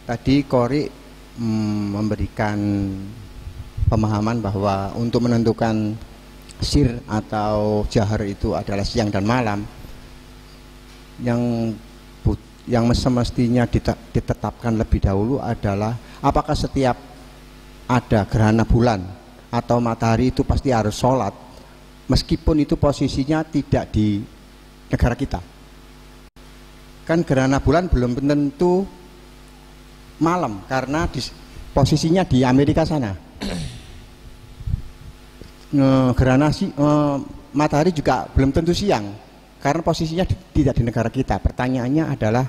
Tadi Kori memberikan pemahaman bahwa untuk menentukan sir atau jahar itu adalah siang dan malam, yang semestinya ditetapkan lebih dahulu adalah apakah setiap ada gerhana bulan atau matahari itu pasti harus sholat, meskipun itu posisinya tidak di negara kita. Kan gerhana bulan belum tentu malam karena posisinya di Amerika sana. Gerhana matahari juga belum tentu siang karena posisinya tidak di negara kita. Pertanyaannya adalah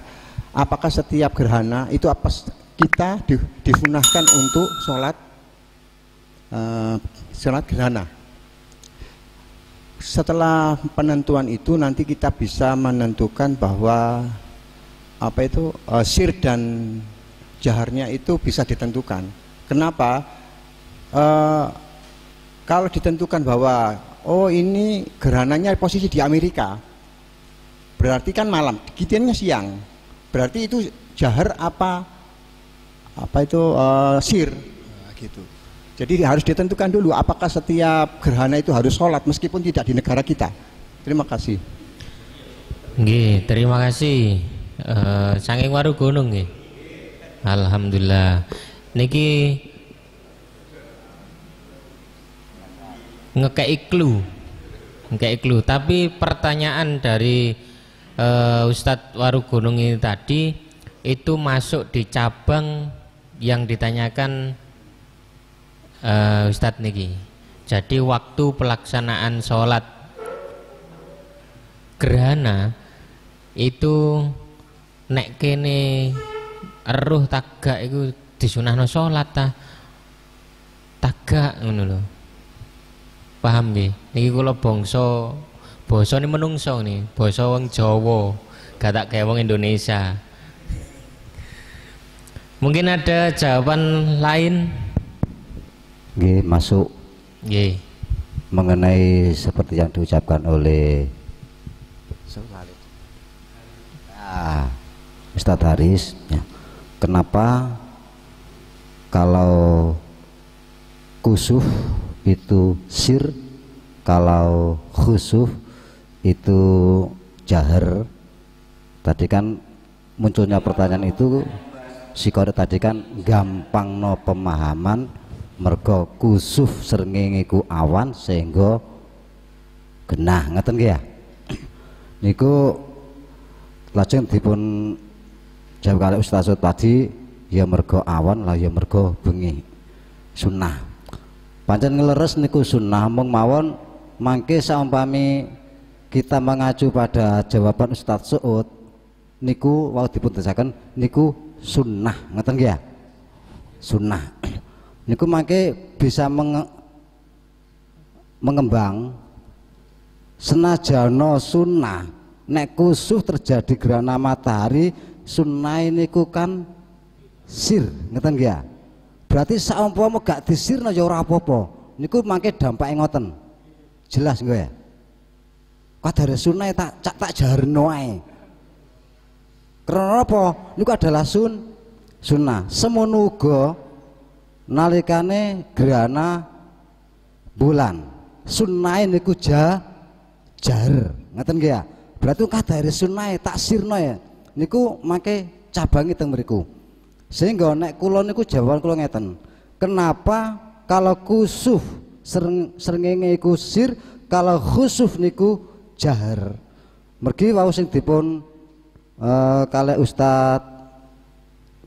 apakah setiap gerhana itu apa kita disunahkan untuk sholat gerhana. Setelah penentuan itu nanti kita bisa menentukan bahwa sir dan jaharnya itu bisa ditentukan. Kenapa? Kalau ditentukan bahwa ini gerhananya posisi di Amerika, berarti kan malam, kitanya siang. Berarti itu jahar sir, gitu. Jadi harus ditentukan dulu apakah setiap gerhana itu harus sholat meskipun tidak di negara kita. Terima kasih. Nggih, terima kasih. Saking waru gunung nggih. Alhamdulillah. Niki ngekei clue. Tapi pertanyaan dari Ustadz Warugunung ini tadi itu masuk di cabang yang ditanyakan Ustadz niki. Jadi waktu pelaksanaan sholat gerhana itu nek kene eruh tagak itu disunahno sholat tagak ngono lho. Paham nggih? Niki kula basa ini menungso nih, basa wong Jawa, gak tak kaya wong Indonesia. Mungkin ada jawaban lain? Nggih, masuk. Nggih. Mengenai seperti yang diucapkan oleh Ustadz Haris, ya. Kenapa kalau kusuf itu sir, kalau khusuf itu jahar? Tadi kan munculnya pertanyaan itu sikore tadi kan gampang no pemahaman mergo kusuf srengenge ku awan sehingga genah ngeten nggih ya. Niku lajeng dipun jawab kali Ustaz tadi ya mergo awan lah ya mergo bengi sunnah. Pancen ngeleres niku sunnah mung mawon mangke saumpami kita mengacu pada jawaban Ustaz Suud niku wau dipuntesaken niku sunnah ngeten nggih ya. Sunnah. Niku mangke bisa mengembang senajana sunnah nek kusuf terjadi gerhana matahari sunnah niku kan sir ngeten nggih ya. Berarti saumpama gak disirna ya ora apa-apa. Niku mangke dampake ngoten. Jelas nggih ya. Kadare sunnah tak jarno ae. Karena apa? Niku adalah sunnah. Semono uga nalikane gerhana bulan sunnah niku jahar ngeten nggih ya. Berarti kadare sunnah tak sirna ya. Niku mangke cabangi teng mriku. Sehingga nek kula niku jawaban kula ngeten. Kenapa kalau kusuf srengenge iku sir, kalau khusuf niku jahar? Mergi wau sing dipun kalih Ustadz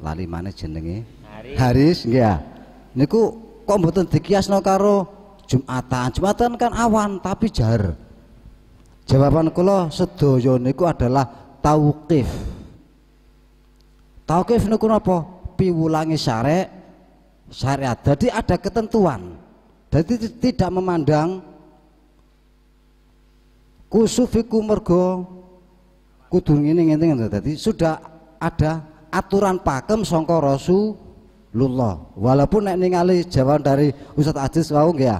lali maneh jenenge Haris nggih ya. Niku kok mboten dikiasno karo Jumatan kan awan tapi jahar. Jawaban kula sedaya niku adalah tauqif. Tauqif niku napa? Piwulangi syariat. Jadi ada ketentuan. Jadi tidak memandang kusuf iku mergo kudu ngene. Jadi sudah ada aturan pakem sangka Rasulullah. Walaupun nek ningali jawaban dari Ustadz Aziz wau nggih ya,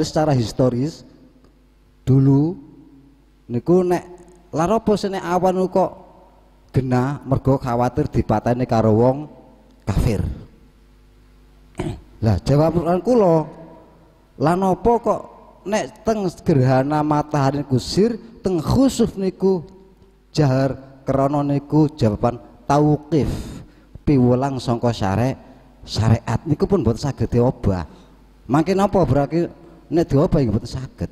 secara historis dulu niku nek lha apa sene awan kok genah mergo khawatir dipateni karo wong kafir. Lah jawaban kula, lan apa kok nek teng gerhana matahari niku sir, teng khusuf niku jahar, krana niku jawaban tauqif piwulang sangka syariat niku pun boten saged diobah. Mangke napa berarti nek diobah nggih boten saged.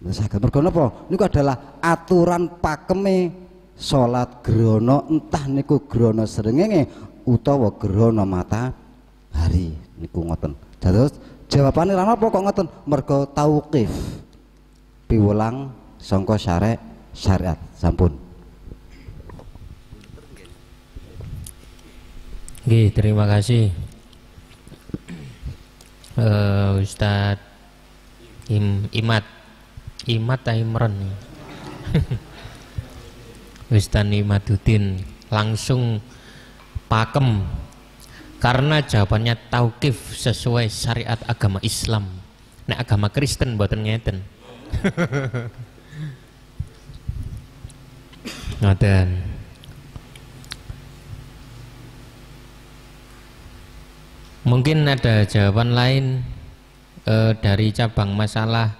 Boten saged mergo napa? Niku adalah aturan pakeme salat grana, entah niku grana srengenge utawa grana matahari niku ngoten. Terus jawabane lan apa kok ngoten? Mergo tauqif piwulang sangka syariat. Sampun. Nggih, terima kasih Ustadz Imat ta Imron Ustadz Imaduddin langsung pakem karena jawabannya tauqif sesuai syariat agama Islam. Nek agama Kristen mboten ngeten. Ngoten. Mungkin ada jawaban lain dari cabang masalah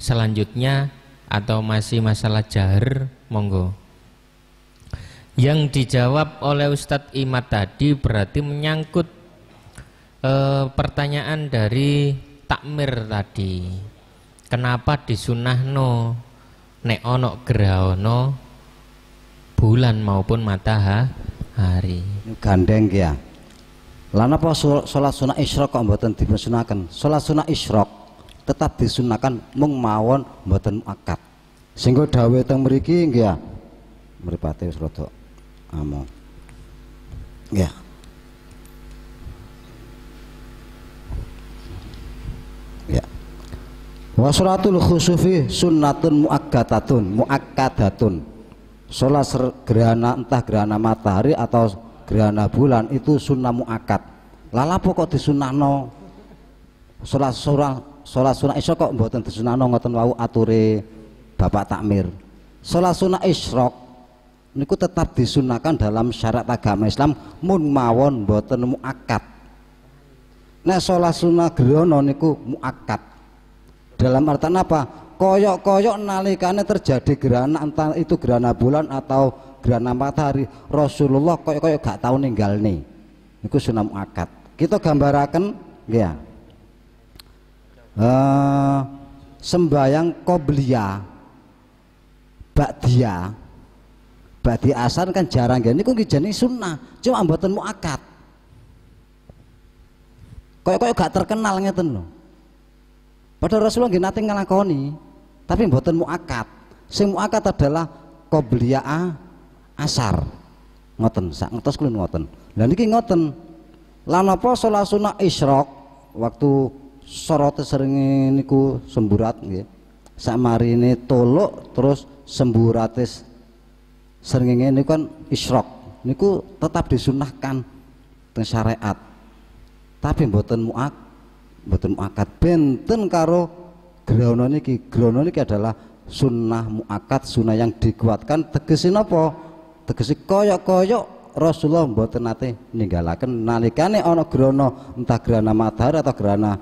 selanjutnya atau masih masalah jahar, monggo. Yang dijawab oleh Ustadz Imad tadi berarti menyangkut pertanyaan dari takmir tadi. Kenapa disunahno nek ono gerhana bulan maupun matahari? Gandeng ya. Lan apa salat sunah isyraq kok mboten disunahkan? Salat sunah isyraq tetap disunahkan mung mawon mboten muakkad. Sehingga dawuh teng mriki nggih ya. Mripate wis rada amo. Ya. Ya. Wa sholatul khusufi sunnatun muakkadatun. Salat gerhana entah gerhana matahari atau gerhana bulan itu sunnah muakkad. Lala kok disunahno salat sunah isyraq kok mboten disunahno ngoten wau ature Bapak takmir. Salat sunah isyraq niku tetap disunahkan dalam syariat agama Islam mun mawon mboten muakkad. Nek salat sunah gerhana niku muakkad. Dalam artian apa? Koyok-koyok nalikane terjadi gerhana, entah itu gerhana bulan atau gerhana matahari, Rasulullah koyok-koyok gak tahu ninggalne. Niku sunah muakkad. Kita gambaraken nggih ya. Sembayang qobliyah ba'di asar kan jarang nggih niku nggih jenenge sunnah, cuma mboten muakkad. Koyok-koyok gak terkenal ngeten lho. Padahal Rasulullah nggih nate nglakoni, tapi mboten muakkad. Sing muakkad adalah qobliyah asar. Ngoten, sak ngertos kula ngoten. Lah niki ngoten. Lan apa salat sunah isyraq waktu sorot seringe niku semburat nggih. Sak marine tolok terus semburatis seringe niku kan isyraq. Niku tetap disunahkan teng syariat. Tapi mboten muakkad benten karo grana niki. Grana niki adalah sunnah muakkad, sunnah yang dikuatkan. Tegese napa? Tegese koyok-koyok Rasulullah mboten nate ninggalaken nalikane ana grana entah gerhana matahari atau gerhana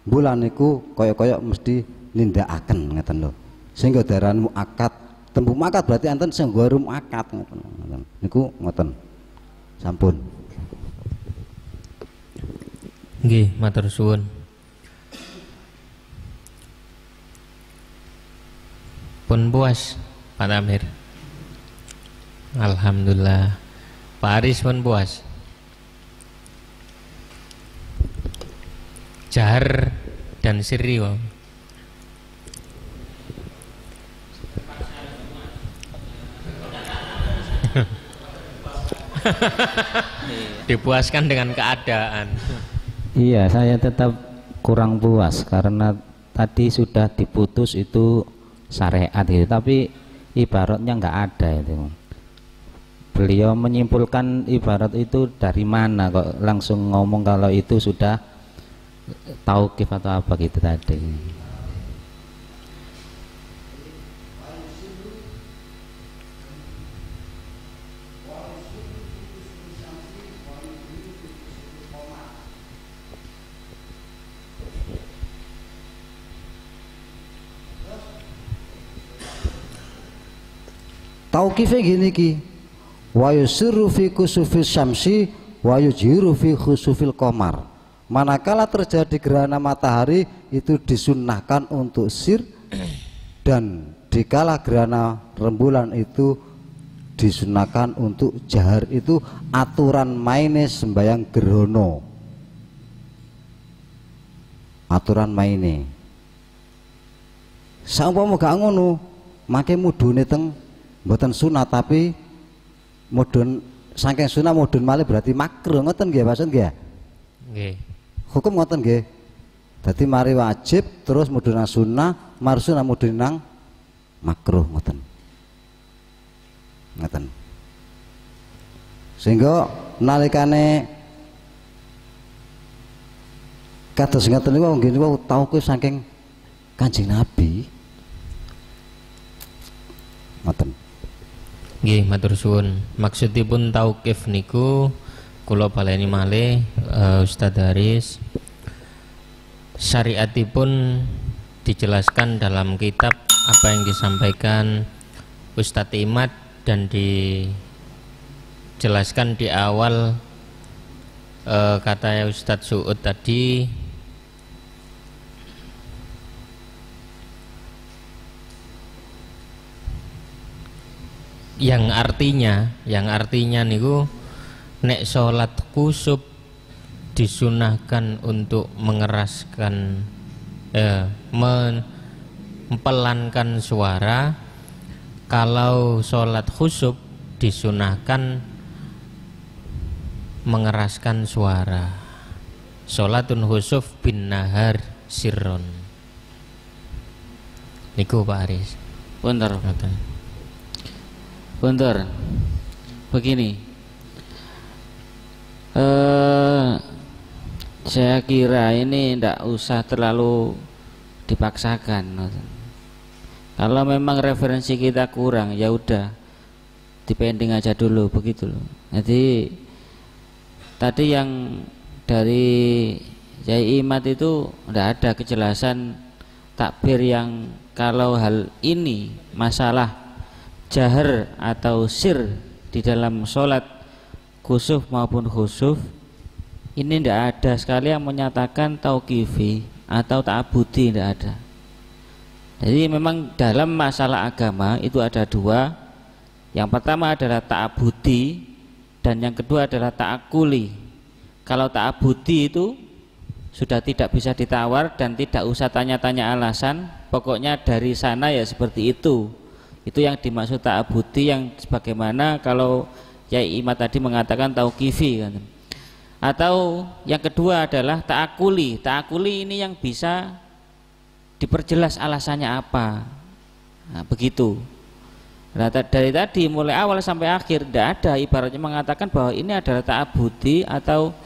bulan niku koyok-koyok mesti nindakaken ngeten lho. Sehingga daran muakkad, tembung muakkad berarti enten sing nggo muakkad ngoten. Niku ngoten. Sampun. Nggih, matur suwun. Pun puas Pak Tamir. Alhamdulillah. Pak Aris pun puas. Jahar dan sirri wau. Dipuaskan dengan keadaan. Iya, saya tetap kurang puas karena tadi sudah diputus itu syariat itu, tapi ibaratnya nggak ada itu. Beliau menyimpulkan ibarat itu dari mana kok langsung ngomong kalau itu sudah tauqif atau apa gitu tadi. Tauqife gini ki. Wa yusirru fi kusufis syamsi wa yujiru fi khusufil qamar. Manakala terjadi gerhana matahari itu disunnahkan untuk sir, dan dikala gerhana rembulan itu disunahkan untuk jahar. Itu aturan maine sembayang gerhono, aturan maine. Saumpama gak ngono make mudune teng mboten sunat, tapi mudun saking sunat mudun malih berarti makruh, ngoten nggih Pak nggih? Nggih. Hukum ngoten nggih. Dadi mari wajib terus mudun nang sunah, mari sunah mudun nang makruh, ngoten. Ngoten. Sehingga nalikane kados ngoten niku nggih niku tau kuwi saking Kanjeng Nabi. Ngoten. Nggih, matur suwun. Maksudipun tauqif niku kula baleni malih Ustadz Haris, syariatipun dijelaskan dalam kitab apa yang disampaikan Ustadz Imad dan dijelaskan di awal kata Ustadz Suud tadi, yang artinya niku nek sholat kusuf disunahkan untuk mengeraskan mempelankan suara. Kalau sholat khusuf disunahkan mengeraskan suara. Sholatun khusuf bin nahar sirron. Niku Pak Aris. Bentar, begini, saya kira ini tidak usah terlalu dipaksakan. Kalau memang referensi kita kurang, ya udah dipending aja dulu, begitu loh. Jadi tadi yang dari Yai Imad itu tidak ada kejelasan takbir yang kalau hal ini masalah jahar atau sir di dalam sholat kusuf maupun khusuf, ini tidak ada sekali yang menyatakan tauqifi atau ta'abudi, tidak ada. Jadi memang dalam masalah agama itu ada dua. Yang pertama adalah ta'abudi dan yang kedua adalah ta'akuli. Kalau ta'abudi itu sudah tidak bisa ditawar dan tidak usah tanya-tanya alasan, pokoknya dari sana ya seperti itu. Itu yang dimaksud ta'abudi, yang sebagaimana kalau Yai Imad tadi mengatakan tauqifi kan. Atau yang kedua adalah ta'akuli. Ta'akuli ini yang bisa diperjelas alasannya apa. Nah, begitu. Nah, dari tadi mulai awal sampai akhir tidak ada ibaratnya mengatakan bahwa ini adalah ta'abudi atau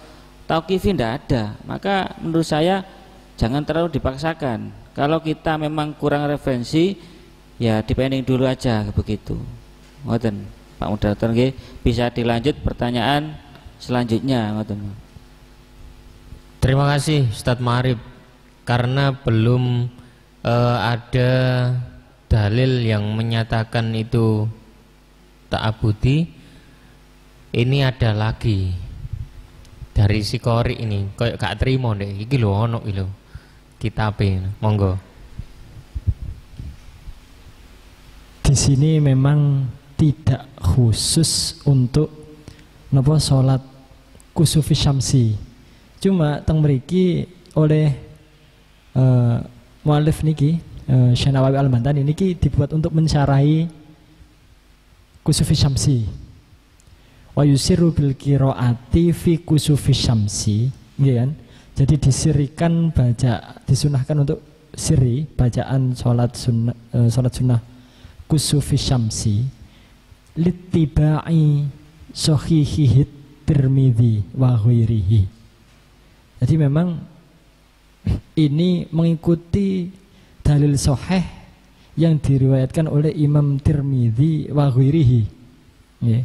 tauqifi, tidak ada. Maka menurut saya jangan terlalu dipaksakan. Kalau kita memang kurang referensi, ya dipending dulu aja, begitu. Ngoten Pak Moderator nggih, bisa dilanjut pertanyaan selanjutnya, ngoten. Terima kasih Ustadz Ma'arif, karena belum ada dalil yang menyatakan itu ta'abudi. Ini ada lagi dari si Kori ini, kayak gak terima deh, iki lho ono iki lho kitabe, monggo. Di sini memang tidak khusus untuk napa salat kusufi syamsi. Cuma teng mriki oleh mualif niki Syekh Nawawi Al-Mantani niki dibuat untuk mensyarahi kusufi syamsi. Wa yusiru bil qiraati fi kusufi syamsi, nggih kan? Jadi disirikan disunahkan untuk siri bacaan salat sunnah kusufi syamsi littiba'i sahihihit Tirmidzi wa ghairihi. Jadi memang ini mengikuti dalil sahih yang diriwayatkan oleh Imam Tirmidzi wa ghairihi. Nggih.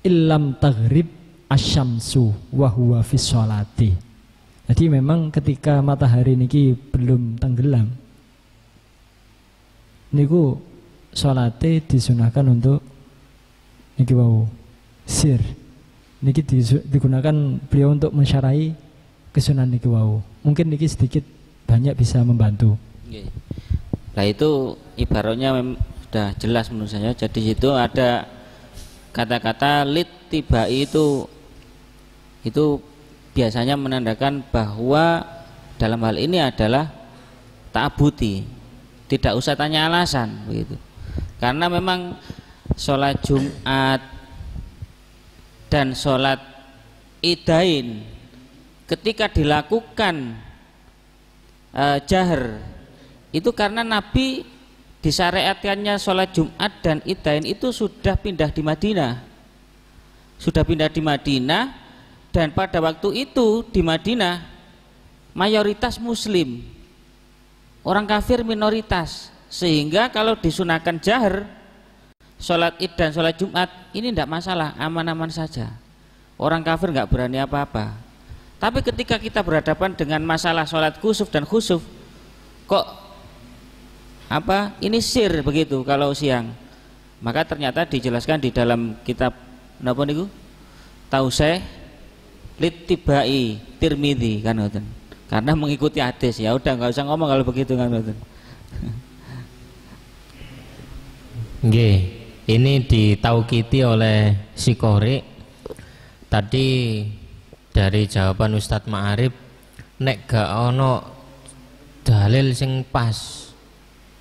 Illam taghrib asyamsu wa huwa fi sholati. Jadi memang ketika matahari niki belum tenggelam niku salate disunahkan untuk niki wau sir. Niki digunakan beliau untuk mensyarahi kesunahan niki wau. Mungkin niki sedikit banyak bisa membantu. Nah itu ibaratnya sudah jelas menurut saya. Jadi situ ada kata-kata littibai itu biasanya menandakan bahwa dalam hal ini adalah ta'abuti, tidak usah tanya alasan begitu. Karena memang sholat Jumat dan sholat Idain ketika dilakukan jahar itu karena Nabi disyariatkannya sholat Jumat dan Idain itu sudah pindah di Madinah, dan pada waktu itu di Madinah mayoritas Muslim, orang kafir minoritas, sehingga kalau disunahkan jahar sholat Id dan sholat Jumat ini tidak masalah, aman-aman saja, orang kafir nggak berani apa-apa. Tapi ketika kita berhadapan dengan masalah sholat kusuf dan khusuf, kok ini sir begitu kalau siang, maka ternyata dijelaskan di dalam kitab napa niku Tausih Littibai Tirmidzi kan ngoten. Karena mengikuti hadis, ya udah nggak usah ngomong kalau begitu kan ngoten. Nggih, ini ditaukiti oleh si Qori. Tadi dari jawaban Ustadz Ma'arif, nek gak ono dalil sing pas,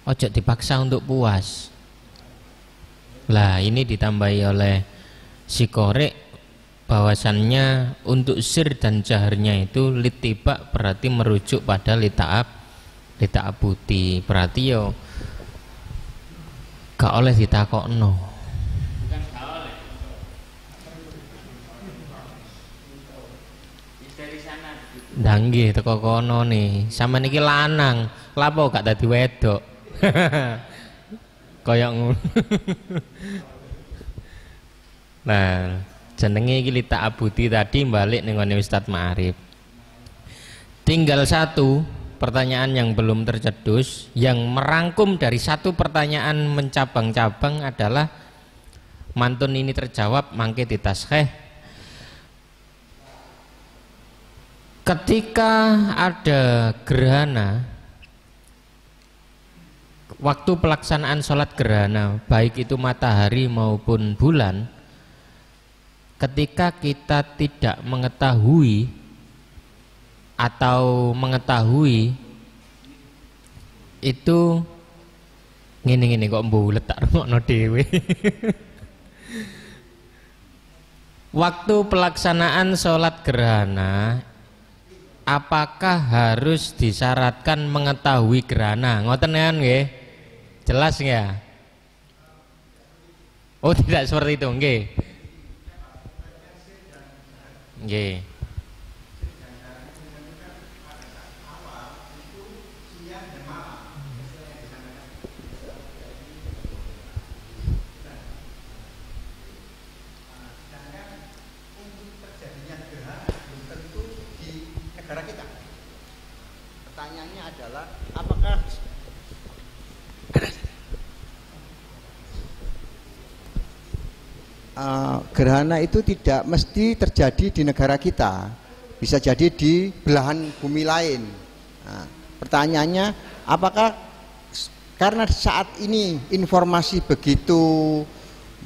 ojo dipaksa untuk puas. Lah ini ditambahi oleh si Qori bahwasannya untuk sir dan jaharnya itu litibak berarti merujuk pada lita'abuti, berarti yo gak oleh ditakokno. Nggih teko kono nih, sampean iki lanang, lapo gak dadi wedok. Kayak ngono. Nah, jenenge iki lita'abuti tadi balik ning ngene Ustadz Ma'arif. Tinggal satu pertanyaan yang belum tercedus, yang merangkum dari satu pertanyaan mencabang-cabang adalah mantun ini terjawab mangke ditaskeh. Ketika ada gerhana, waktu pelaksanaan sholat gerhana, baik itu matahari maupun bulan, ketika kita tidak mengetahui atau mengetahui itu ngene-ngene kok mbulet tak rungokno dhewe. Waktu pelaksanaan sholat gerhana, apakah harus disyaratkan mengetahui gerhana? Ngoten kan nggih? Jelas ya? Oh, tidak seperti itu, nggih. Nggih. Kita. Pertanyaannya adalah apakah gerhana itu tidak mesti terjadi di negara kita, bisa jadi di belahan bumi lain. Nah, pertanyaannya apakah karena saat ini informasi begitu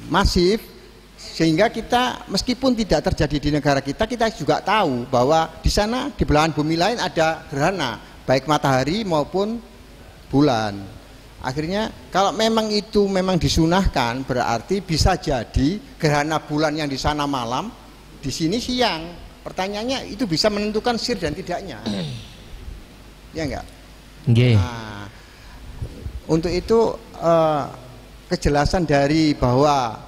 masif sehingga kita meskipun tidak terjadi di negara kita, kita juga tahu bahwa di sana di belahan bumi lain ada gerhana, baik matahari maupun bulan. Akhirnya kalau memang itu memang disunahkan, berarti bisa jadi gerhana bulan yang di sana malam, di sini siang. Pertanyaannya itu bisa menentukan sir dan tidaknya, ya enggak? Okay. Nah, untuk itu kejelasan dari bahwa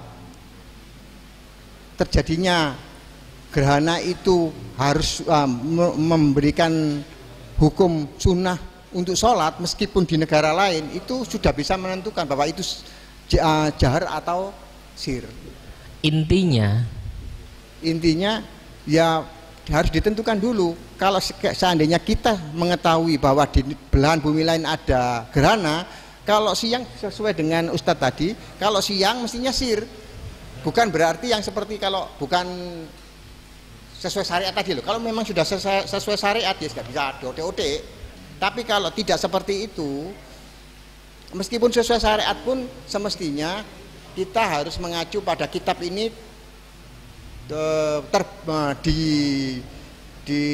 terjadinya gerhana itu harus memberikan hukum sunnah untuk sholat meskipun di negara lain, itu sudah bisa menentukan bahwa itu jahar atau sir. Intinya ya harus ditentukan dulu. Kalau seandainya kita mengetahui bahwa di belahan bumi lain ada gerhana, kalau siang sesuai dengan Ustadz tadi, kalau siang mestinya sir. Bukan berarti yang seperti kalau bukan sesuai syariat tadi loh. Kalau memang sudah sesuai syariat ya nggak bisa DOT. Tapi kalau tidak seperti itu, meskipun sesuai syariat pun semestinya kita harus mengacu pada kitab ini di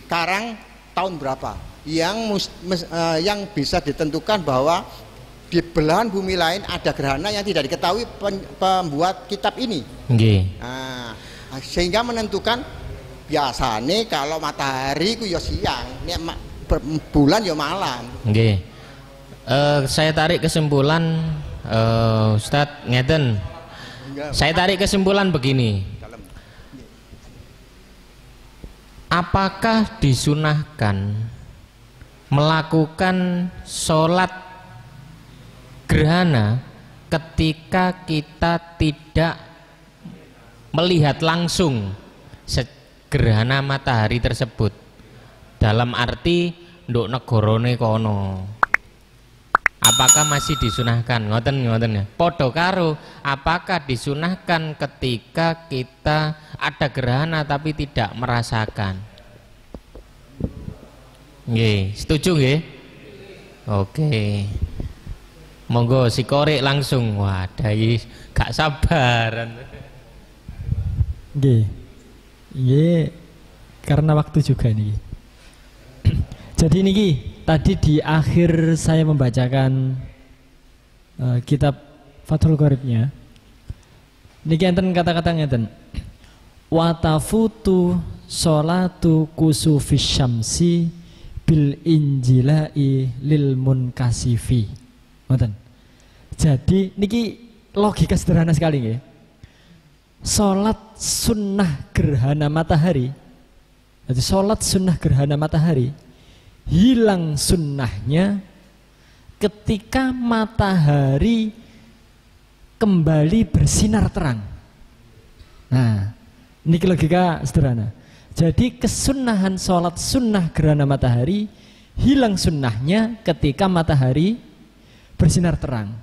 karang tahun berapa, yang bisa ditentukan bahwa di belahan bumi lain ada gerhana yang tidak diketahui pembuat kitab ini. Nah, sehingga menentukan biasanya kalau matahari ku ya siang, bulan ya malam. Saya tarik kesimpulan, Ustadz ngeten. Saya tarik kesimpulan begini. Apakah disunahkan melakukan sholat gerhana ketika kita tidak melihat langsung gerhana matahari tersebut, dalam arti nduk negarane kono? Apakah masih disunahkan? Ngoten ya. Podo karo apakah disunahkan ketika kita ada gerhana tapi tidak merasakan? Nggih, setuju nggih? Oke. Monggo si korek langsung. Wadah iki gak sabaran. Nggih, karena waktu juga ini. Jadi niki tadi di akhir saya membacakan kitab Fathul Qoribnya. Niki enten kata-kata ngeten. Wa tafutu sholatu kusufis syamsi bil injilai lil munkasifi. Ngoten. Jadi niki logika sederhana sekali nggih. Salat sunnah gerhana matahari. Jadi salat sunnah gerhana matahari hilang sunnahnya ketika matahari kembali bersinar terang. Nah, ini logika sederhana. Jadi kesunahan sholat sunnah gerhana matahari hilang sunnahnya ketika matahari bersinar terang.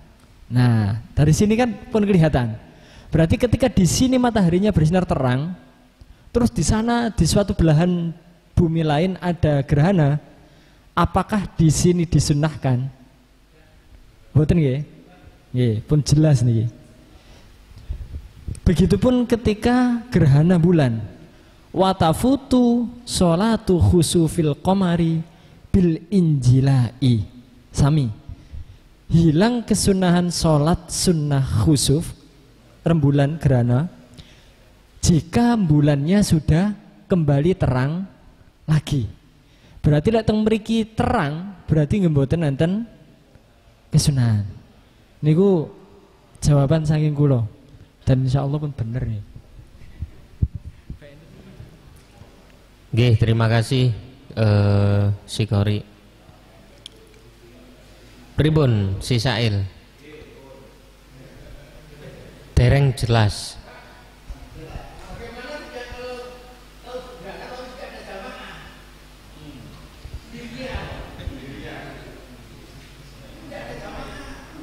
Nah, dari sini kan pun kelihatan. Berarti ketika di sini mataharinya bersinar terang, terus di sana di suatu belahan bumi lain ada gerhana, apakah di sini disunahkan? Mboten nggih? Nggih, pun jelas niki. Begitupun ketika gerhana bulan. Wa tafutu sholatu khusufil qamari bil injilai. Sami. Hilang kesunahan sholat sunnah khusuf rembulan gerhana jika bulannya sudah kembali terang lagi. Berarti lek teng mriki terang, berarti ngemboten enten kesunahan. Niku jawaban saking kula dan insyaallah pun bener nih. Nggih, terima kasih si Kori. Pripun si Sail? Dereng jelas.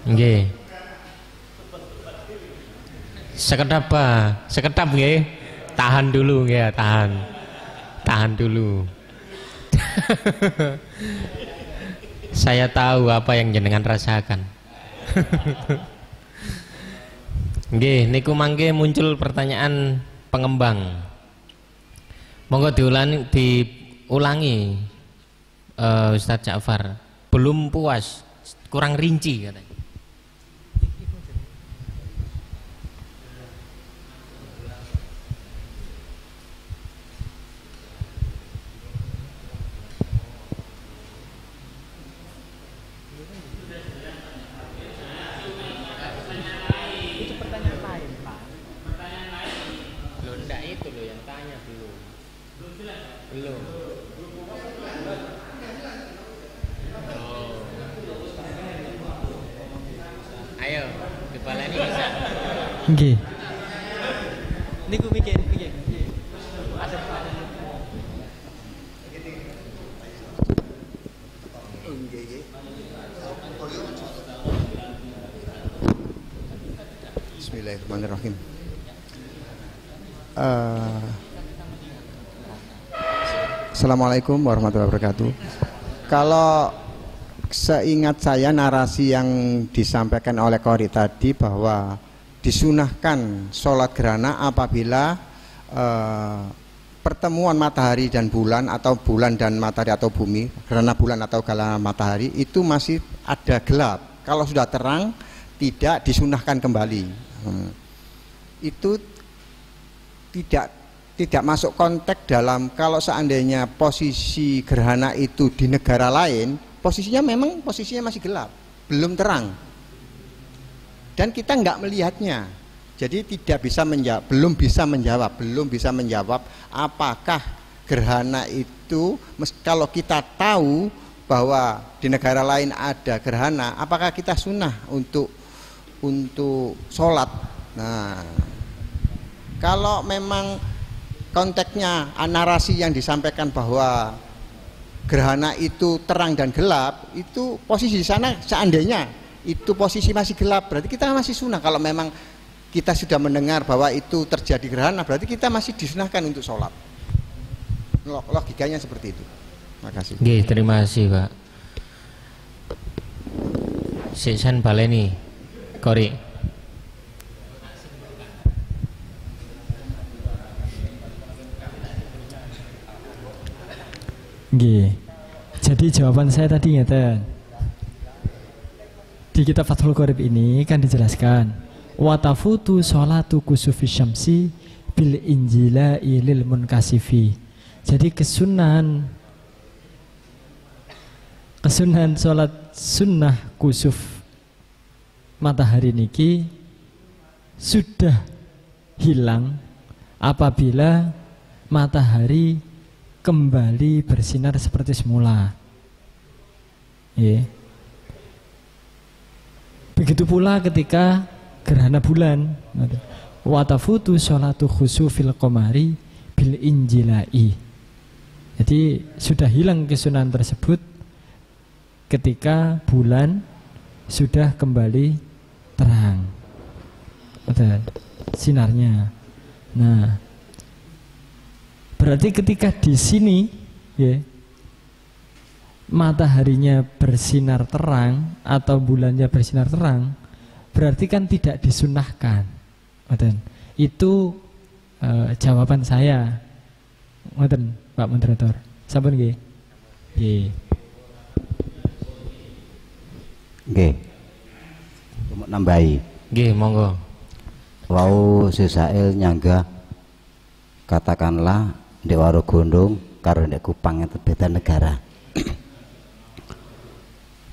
Nggih. Sekedap apa? Sekedap nggih. Tahan dulu ya, tahan. Tahan dulu. Saya tahu apa yang jenengan rasakan. Nggih, niku mangke muncul pertanyaan pengembang. Monggo diulangi Ustadz Ja'far. Belum puas, kurang rinci katanya. Belum. Ayo, dibaleni bisa. Nggih. Niku mikir. Bismillahirrahmanirrahim. Assalamualaikum warahmatullahi wabarakatuh. Kalau seingat saya narasi yang disampaikan oleh Qori tadi bahwa disunahkan sholat gerhana apabila pertemuan matahari dan bulan atau bulan dan matahari atau bumi, gerhana bulan atau gerhana matahari itu masih ada gelap. Kalau sudah terang tidak disunahkan kembali. Itu tidak masuk konteks dalam kalau seandainya posisi gerhana itu di negara lain, posisinya masih gelap, belum terang. Dan kita nggak melihatnya. Jadi belum bisa menjawab apakah gerhana itu kalau kita tahu bahwa di negara lain ada gerhana, apakah kita sunnah untuk sholat. Nah, kalau memang konteksnya narasi yang disampaikan bahwa gerhana itu terang dan gelap, itu posisi di sana seandainya itu posisi masih gelap, berarti kita masih sunnah. Kalau memang kita sudah mendengar bahwa itu terjadi gerhana, berarti kita masih disunahkan untuk sholat. Logikanya seperti itu. Terima kasih. Terima kasih Pak. Siksan baleni, Qori. Jadi jawaban saya tadi ngeten. Di kitab Fathul Qorib ini kan dijelaskan watafutu sholatu kusufi syamsi bil injila ilil munkasifi. Jadi kesunahan sholat sunnah kusuf matahari niki sudah hilang apabila matahari kembali bersinar seperti semula. Begitu pula ketika gerhana bulan, watafutu sholatu khusufil qamari bil injilai. Jadi sudah hilang kesunahan tersebut ketika bulan sudah kembali terang, sinarnya. Nah, berarti ketika di sini mataharinya bersinar terang atau bulannya bersinar terang, berarti kan tidak disunahkan. Itu jawaban saya. Pak Moderator. Sampun nggih. Nggih. Mau nambahi. Nggih, monggo. Wau Sisail nyangga katakanlah di Warugondong karo ndek Kupang itu beda negara.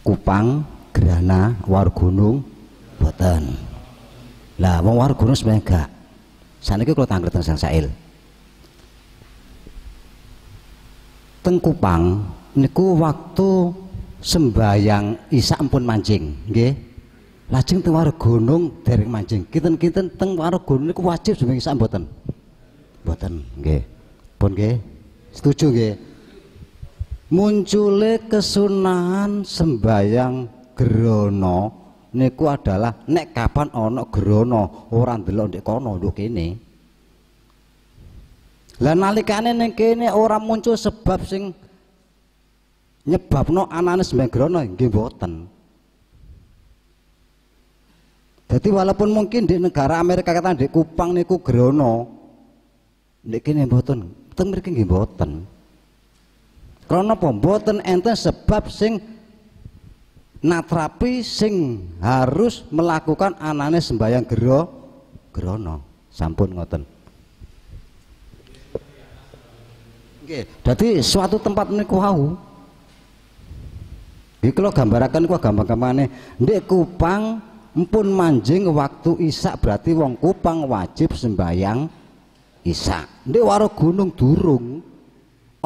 Kupang gerhana, Warugondong boten. Lah wong Warugondong sebenarnya gak. Saniki kula tanglet teng Sisail. Teng Kupang niku waktu sembayang Isya ampun mancing, nggih. Lajeng teng Warugondong dereng mancing. Kinten-kinten teng Warugondong niku wajib sembayang Isya mboten? Mboten, nggih. Pun nggih. Setuju nggih. Muncule kesunahan sembayang grana niku adalah nek kapan ana grana ora ndelok ndek kono nduk kene. Lah nalikane ning kene ora muncul sebab sing nyebabno anane sembayang grana nggih mboten. Jadi walaupun mungkin di negara Amerika kata di Kupang niku grana, ndek kene mboten, teng mriki nggih mboten. Karena apa? Mboten enten sebab sing natrapi sing harus melakukan anane sembayang grana. Sampun ngoten. Nggih, dadi suatu tempat niku wau. Iki kula gambaraken ku gampang-gampangane ndek Kupang empun manjing waktu Isya berarti wong Kupang wajib sembayang Isya. Ndek Warugondong durung.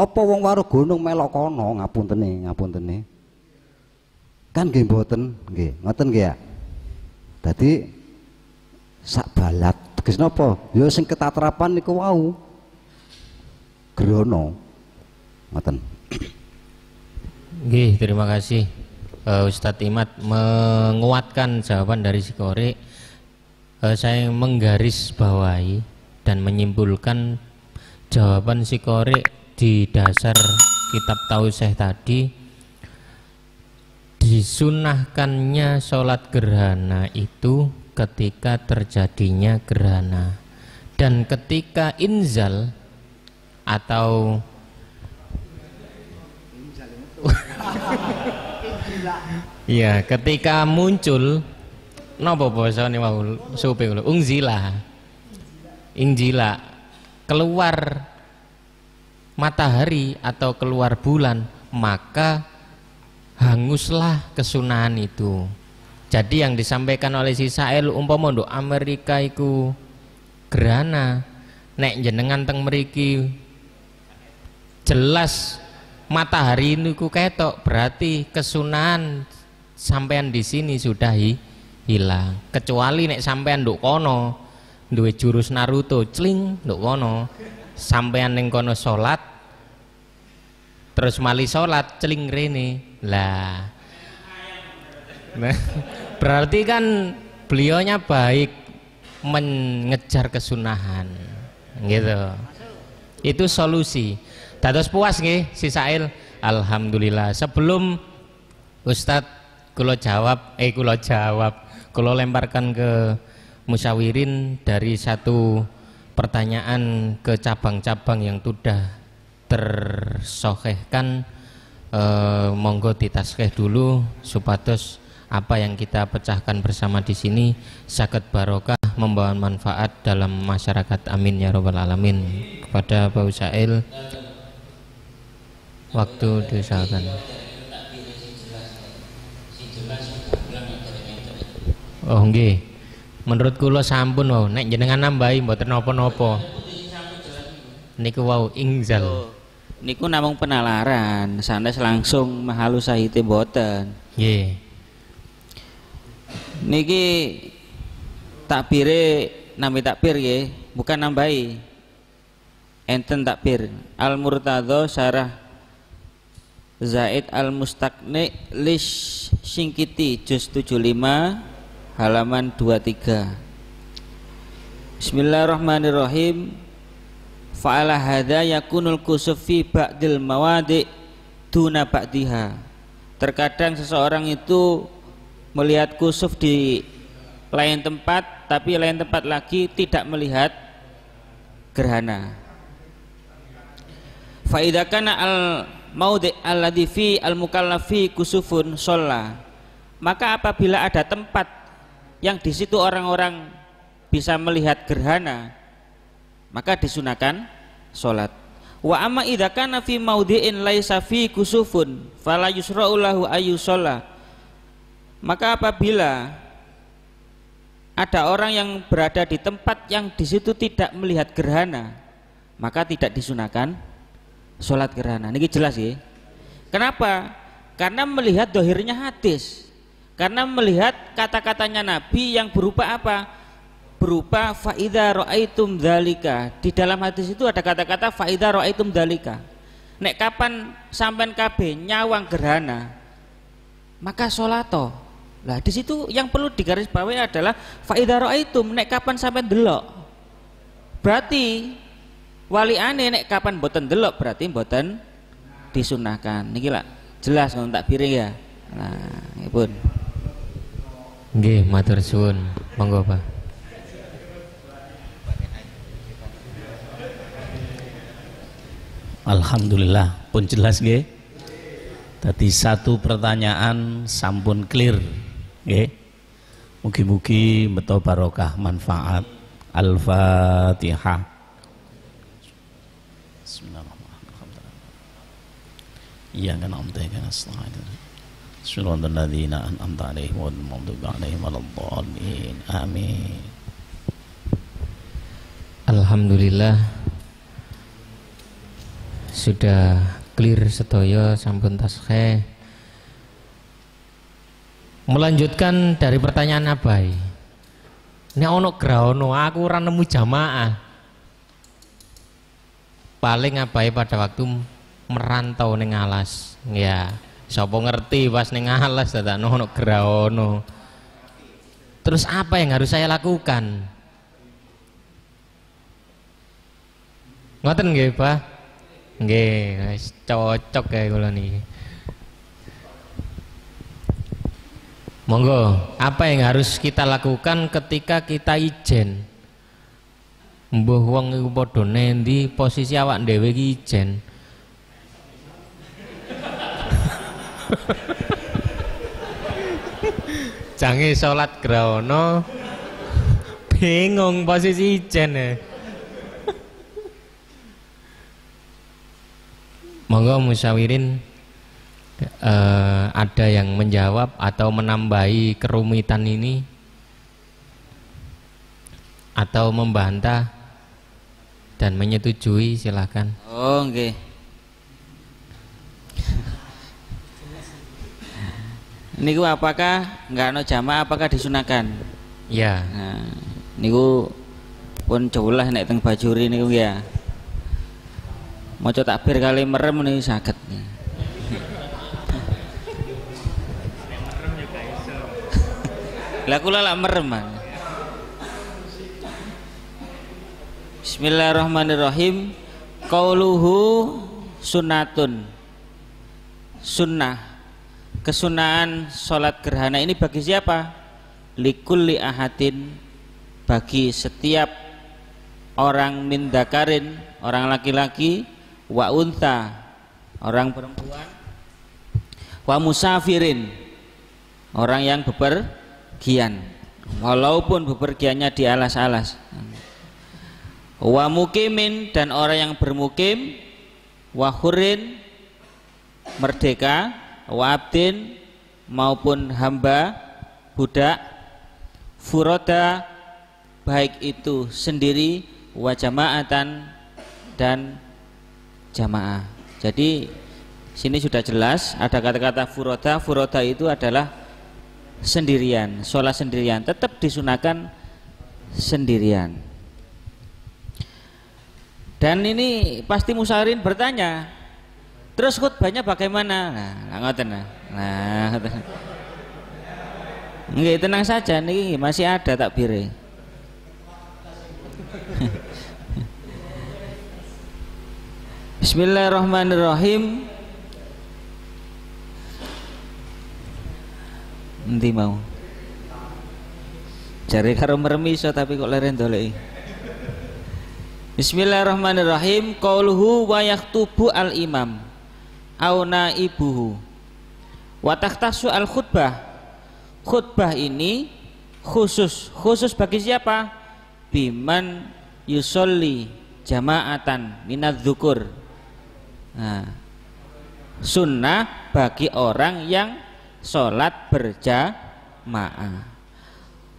Apa wong Warugondong melok kono ngapuntene. Kan nggih mboten, nggih. Ngoten nggih ya. Dadi sak balat teges napa? Ya sing ketatrapan niku wau. Grana. Ngoten. Nggih, terima kasih Ustadz Imad menguatkan jawaban dari si Qori. Saya menggaris bawahi dan menyimpulkan jawaban si korek di dasar kitab Tausyih tadi, disunahkannya sholat gerhana itu ketika terjadinya gerhana, dan ketika inzal atau ya ketika muncul napa basa mau supe unzila keluar matahari atau keluar bulan, maka hanguslah kesunahan itu. Jadi yang disampaikan oleh si Sail umpama nduk Amerika iku gerhana, nek jenengan teng mriki jelas matahari niku ketok, berarti kesunahan sampean di sini sudah hilang. Kecuali nek sampean nduk kono duwe jurus Naruto cling nduk kono, sampean ning kono salat terus mali salat celing rene lah. Nah, berarti kan beliaunya baik mengejar kesunahan gitu. Itu solusi. Dados puas nggih si Sail? Alhamdulillah. Sebelum Ustadz kula lemparkan ke musyawirin dari satu pertanyaan ke cabang-cabang yang sudah tersohehkan, monggo ditaskeh dulu supados apa yang kita pecahkan bersama di sini saged barokah membawa manfaat dalam masyarakat, amin ya robbal alamin. Kepada Pak Usail waktu diusahakan. Oh nggih, menurut kula sampun wau, nek jenengan nambahi mboten napa-napa niku wau ingzal niku namung penalaran, sandes langsung mahalus sahite mboten. Nggih. Niki takbire nami takbir nggih, bukan nambahi. Enten takbir Al-Murtadha Syarah Zaid Al-Mustaqni Lish Singkiti juz 75 halaman 23. Bismillahirrahmanirrahim. Fa'ala hadza yakunul kusuf fi ba'dil mawadi' duna ba'diha. Terkadang seseorang itu melihat kusuf di lain tempat, tapi lain tempat lagi tidak melihat gerhana. Fa idza kana al maudi' alladhi fi al mukallafi kusufun sholla, maka apabila ada tempat yang di situ orang-orang bisa melihat gerhana, maka disunahkan sholat. Wa amma idza kana fi maudi'in laisa fi kusufun fala yusra'u lahu ayu sholla, maka apabila ada orang yang berada di tempat yang di situ tidak melihat gerhana, maka tidak disunahkan sholat gerhana. Ini jelas ya. Kenapa? Karena melihat dohirnya hadis, karena melihat kata-katanya Nabi yang berupa apa? Berupa fa'idha ra'aitum dzalika. Di dalam hadis itu ada kata-kata fa'idha ra'aitum dzalika. Nek kapan sampean kabeh nyawang gerhana, maka sholato. Lah di situ yang perlu digarisbawahi adalah fa'idha ra'aitum, nek kapan sampean delok. Berarti waliane nek kapan mboten delok berarti mboten disunahkan. Niki lah jelas ngono tak piring ya. Nah, pun. Nggih, matur suwun. Monggo, Pak. Alhamdulillah pun jelas nggih. Tadi satu pertanyaan sampun clear nggih. Mugi-mugi beto barokah manfaat. Al-Fatihah. Bismillahirrahmanirrahim. Iya kan amtaikan as-salatin. Bismillahirrahmanirrahim. An'amta 'alaihim wal maghdubi 'alaihim waladdallin. Amin. Alhamdulillah sudah clear sedaya sampun taskheh. Melanjutkan dari pertanyaan Abai. Nek ono graono aku ora nemu jamaah. Paling Abai pada waktu merantau ning alas. Ya, sapa ngerti pas ning alas dadak ono graono. Terus apa yang harus saya lakukan? Ngoten nggih, Pak? Nggih, wis cocok kae kula niki. Monggo, apa yang harus kita lakukan ketika kita ijen? Mbuh wong iku padha nendi posisi awak dhewe iki ijen. Jange salat grawana bingung posisi ijen. Monggo musyawirin ada yang menjawab atau menambahi kerumitan ini atau membantah dan menyetujui, silakan. Oh nggih. Niku apakah nggak ono jamaah, apakah disunahkan? Ya. Nah, niku pun jaulah nek teng Bajuri niku ya. Maca takbir kali merem niku saged. Lah kula lak merem. Bismillahirrahmanirrahim. Qauluhu sunnatun. Sunnah. Kesunahan sholat gerhana ini bagi siapa? Likulli ahadin, bagi setiap orang min dzakarin, orang laki-laki, wa untha, orang perempuan, wa musafirin, orang yang bepergian, walaupun bepergiannya di alas-alas, wa mukimin, dan orang yang bermukim, wa hurin, merdeka, wa abdin, maupun hamba budak, furoda, baik itu sendiri, wa jamaatan, dan jamaah. Jadi sini sudah jelas ada kata-kata furoda. Furoda itu adalah sendirian, sholat sendirian, tetap disunahkan sendirian. Dan ini pasti musyawirin bertanya, terus khutbahnya bagaimana? Nah, ngoten nah. Nggih, tenang saja, nih masih ada takbire. Bismillahirrahmanirrahim. Endi mau? Jare karo merem iso tapi kok leren doleki. Bismillahirrahmanirrahim. Qauluhu wa yaktubu al imam au naibuhu wa takhtasu al khutbah. Khutbah ini khusus bagi siapa? Biman yusolli jama'atan minadz dzukur. Nah, sunnah bagi orang yang sholat berjamaah.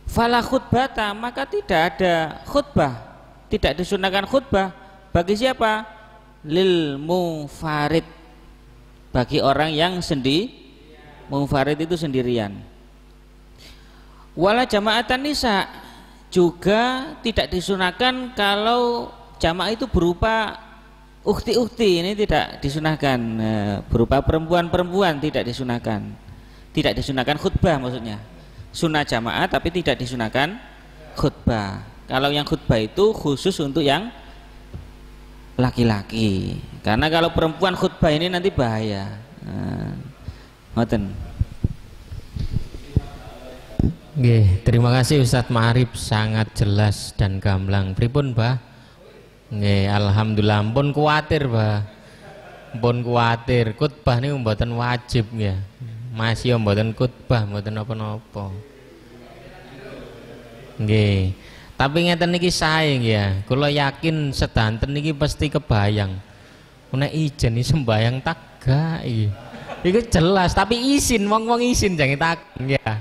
Fala khutbata, maka tidak ada khutbah, tidak disunahkan khutbah bagi siapa? Lil mufarid, bagi orang yang mufarid itu sendirian. Wala jama'atan nisa, juga tidak disunahkan kalau jamaah itu berupa ukti-ukti, ini tidak disunahkan, berupa perempuan-perempuan tidak disunahkan khutbah, maksudnya sunnah jamaah tapi tidak disunahkan khutbah. Kalau yang khutbah itu khusus untuk yang laki-laki, karena kalau perempuan khutbah ini nanti bahaya. Ngoten. Nggih, terima kasih Ustadz Ma'arif, sangat jelas dan gamblang. Pripun, Mbah? Nggih, alhamdulillah, pun kuatir, Mbah. Pun kuatir, khutbah niku mboten wajib nggih. Masih mboten khutbah, mboten napa-napa. Nggih. Tapi ngeten niki sae nggih ya. Kula yakin sedanten niki pasti kebayang. Nek ijen iki sembayang tagak iki. Iku jelas, tapi izin wong-wong izin jange tak nggih ya.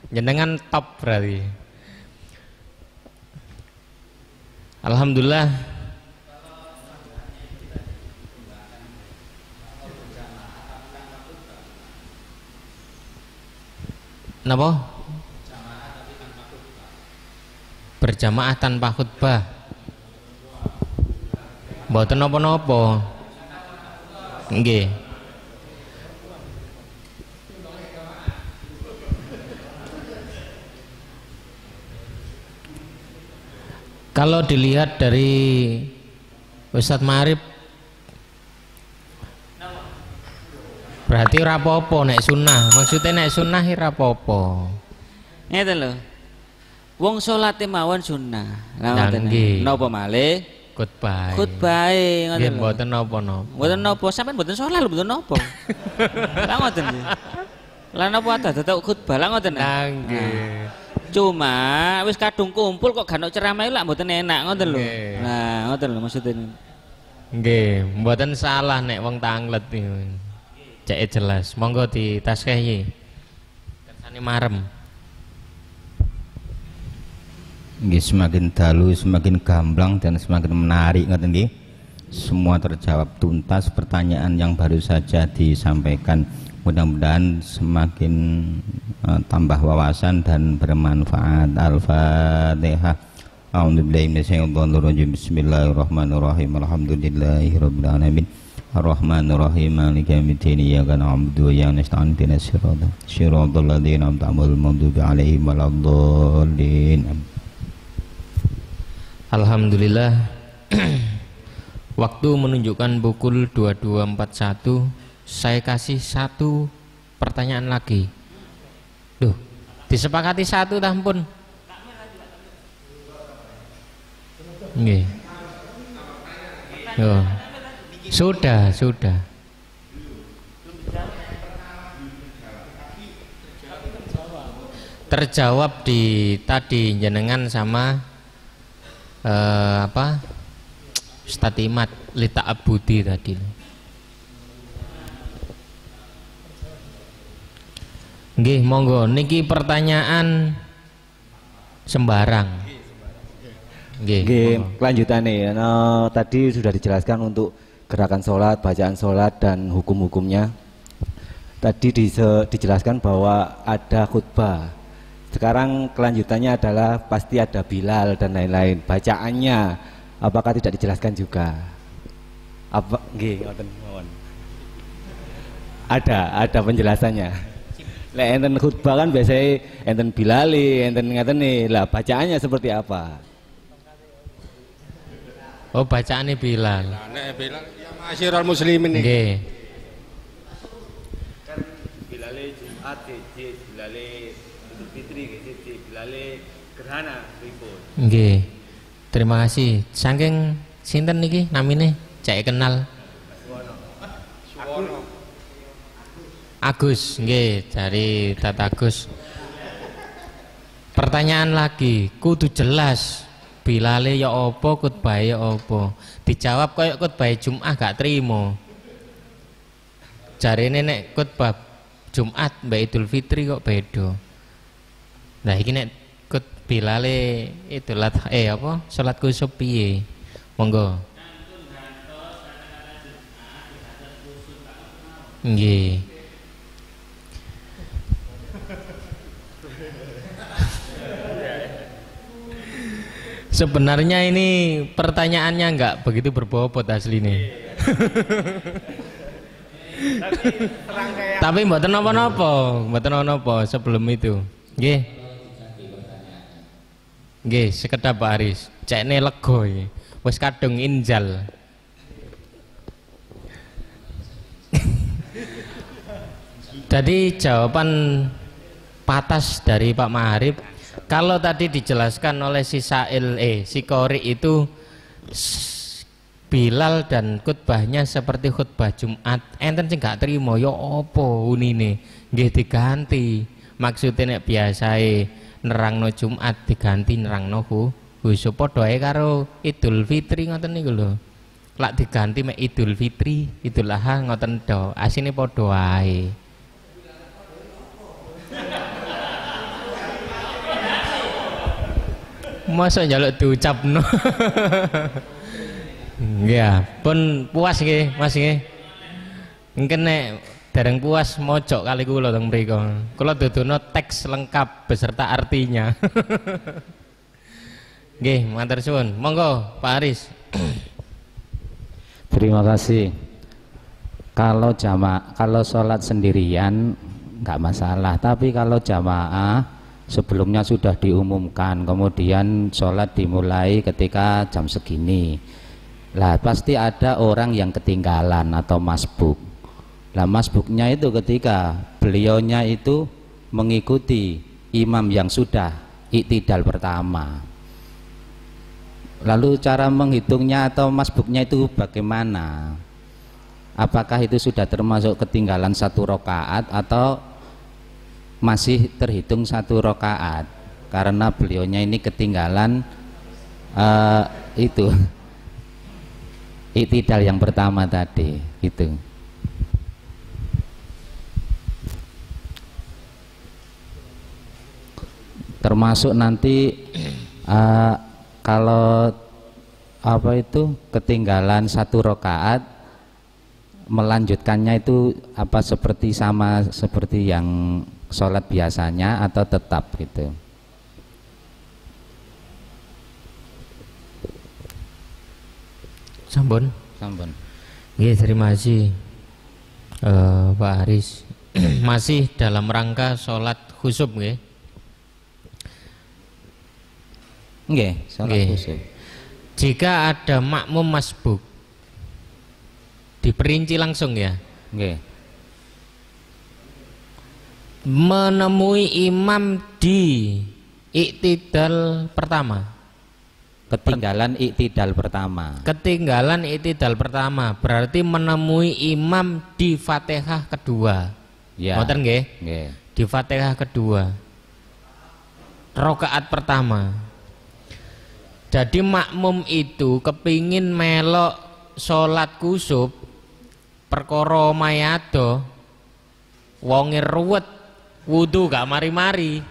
Jenengan top berarti. Alhamdulillah. Napa? Berjamaah tanpa khutbah. Mboten napa-napa. Nggih. Kalau dilihat dari Ustadz Marif berarti ora apa-apa nek sunnah, maksudnya nek sunnah ora apa-apa. Ngeten lho. Wong salate mawon sunnah. Lah ngoten. Nggih. Napa malih? Khutbah. Khutbahe ngoten Nggih lho. mboten napa-napa. Mboten napa, sampean mboten salat lho, mboten napa. Lah ngoten nggih. Lah napa dadak khutbah lah ngoten. Lah nggih. Cuma wis kadung kumpul kok gak ono ceramah lak mboten enak ngoten lho. Nggih. Nah, ngoten lho maksudnya. Nggih, mboten salah nek wong tanglet niku. Cek jelas. Monggo ditaskehi. Kersane marem. Nggih, semakin dalu semakin gamblang dan semakin menarik ngoten nggih. Semua terjawab tuntas pertanyaan yang baru saja disampaikan. Mudah-mudahan semakin tambah wawasan dan bermanfaat. Al-Fatihah. A'udzubillahi minasyaitonirrajim. Bismillahirrahmanirrahim. Alhamdulillahirabbil alamin. Ar-Rahmanir-Rahim. Maliki yaumiddin. Iyyaka na'budu wa iyyaka nasta'in. Ihdinas siratal ladzina an'amta 'alaihim ghairil maghdubi 'alaihim waladdallin. Alhamdulillah. Waktu menunjukkan pukul 22.41. Saya kasih satu pertanyaan lagi. Duh, disepakati satu dah pun. Nggih. Yo. Sudah. Terjawab di tadi jenengan sama apa? Ustadz Imad Lita Abudi tadi. Nggih, monggo niki pertanyaan sembarang. Nggih, kelanjutannya. Nah, tadi sudah dijelaskan untuk gerakan sholat, bacaan sholat dan hukum-hukumnya. Tadi dijelaskan bahwa ada khutbah. Sekarang kelanjutannya adalah pasti ada Bilal dan lain-lain. Bacaannya apakah tidak dijelaskan juga? Apa? Nggih, ngoten mawon. Ada penjelasannya. Lek enten khutbah kan biasanya enten Bilali, enten ngaten nih. Lah bacaannya seperti apa? Oh, bacaannya Bilal. Nek Bilal ya masyarul muslimin iki. Nggih. Kan Bilale Jumat siji, Bilale Idul Fitri siji, Bilale gerhana pripun? Nggih. Terima kasih. Saking sinten niki namine? Cek kenal. Suwono. Agus, nggih, dari Tata Agus. Pertanyaan lagi, kudu jelas. Bilale ya apa, khutbahe ya apa. Dijawab koyo khutbah Jumat gak trimo. Jarene nek khutbah Jumat mbak Idul Fitri kok beda. Nah iki nek Bilale Idul Adha apa? Salat kusuf piye? Monggo. Nggih. Sebenarnya ini pertanyaannya enggak begitu berbobot aslinya. Tapi mboten napa-napa sebelum itu. Nggih. Nggih, sekedap Pak Aris. Cekne lega iki. Wis kadung injal. Jadi jawaban patas dari Pak Maharib, kalau tadi dijelaskan oleh si Sa'il si Qori itu Bilal dan khutbahnya seperti khutbah Jumat, enten sing gak trimo ya apa unine nggih diganti. Maksudnya nek biasae nerangno Jumat diganti nerangno khusyuk padha ae karo Idul Fitri ngoten niku lho. Lak diganti mek Idul Fitri, Idul Adha ngoten to. Asine padha ae. Masa njaluk diucapno. Ya, pun puas nggih, Mas nggih. Mungkin nek dereng puas mojok kali kula teng mriku. Kula dudono teks lengkap beserta artinya. Nggih, matur suwun. Monggo Pak Aris. Terima kasih. Kalau kalau sholat sendirian nggak masalah, tapi kalau jamaah sebelumnya sudah diumumkan, kemudian sholat dimulai ketika jam segini. Lah pasti ada orang yang ketinggalan atau masbuk. Lah masbuknya itu ketika beliaunya itu mengikuti imam yang sudah iktidal pertama. Lalu cara menghitungnya atau masbuknya itu bagaimana? Apakah itu sudah termasuk ketinggalan 1 rakaat atau masih terhitung 1 rakaat? Karena beliaunya ini ketinggalan itu iktidal yang pertama tadi gitu. Termasuk nanti kalau apa itu ketinggalan 1 rakaat melanjutkannya itu apa seperti sama seperti yang sholat biasanya atau tetap gitu. Sampun. Sampun. Nggih, terima kasih Pak Haris. Masih dalam rangka sholat khusyuk nggih. Nggih, sholat khusyuk. Jika ada makmum masbuk, diperinci langsung ya. Nggih. Menemui imam di iktidal pertama. Ketinggalan iktidal pertama. Ketinggalan iktidal pertama berarti menemui imam di Fatihah kedua. Ya. Ngoten nggih? Nggih. Di Fatihah kedua. Rakaat pertama. Jadi makmum itu kepingin melok salat kusub perkara mayado wonge ruwet wudu gak mari-mari.